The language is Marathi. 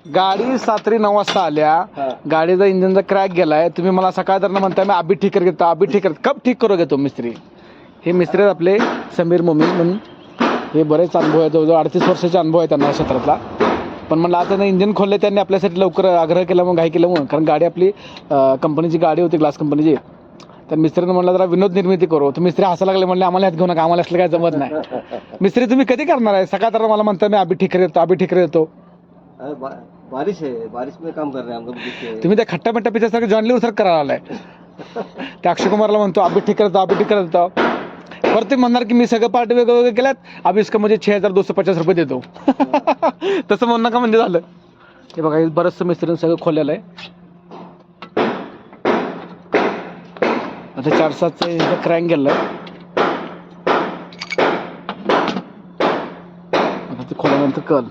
गाडी रात्री 9 वाजता आल्या, गाडीचा इंजिनचा क्रॅक गेलाय, तुम्ही मला सकाळ म्हणताय मी अभी ठीक करतो, अभी ठीक करतो. कब ठीक करोगे तो मिस्त्री? हे मिस्त्री आपले समीर मोमीन म्हणून, हे बरेच अनुभव आहे, जवळजवळ 38 वर्षाचा अनुभव आहे त्यांना या क्षेत्रातला. पण म्हणलं आता त्यांनी इंजिन खोलले, त्यांनी आपल्यासाठी लवकर आग्रह केला म्हणून, घाई केलं म्हणून, कारण गाडी आपली कंपनीची गाडी होती, ग्लास कंपनीची. तर मिस्त्रीनं म्हणलं जरा विनोद निर्मिती करू. तर मिस्त्री हसायला लागले, म्हणले आम्हाला ह्यात घेऊ नका, आम्हाला असलं काय जमत नाही. मिस्त्री तुम्ही कधी करणार आहे? सकाळ तर मला म्हणता मी अभी ठीक देतो, अभी ठीक देतो. बारिश है, बारिश में काम कर रहे हैं हम लोग. तुम्ही त्या खट्टा मिट्टा पिक्चरसारखं जॉन लिव्हर सारखं करायला आलाय. त्या अक्षय कुमारला म्हणतो अभी ठीक करतो, अभी ठीक करतो. परत ते म्हणणार की मी सगळं पार्टी वेगळं केल्यात, अभी इसका म्हणजे 6250 रुपये देतो. तसं म्हणू नका म्हणजे झालं. हे बघा, बरंचसं मिस्त्रीनं सगळं खोललेलं आहे. आता 4-7 क्रॅक गेलं, आता ते खोल्यानंतर कल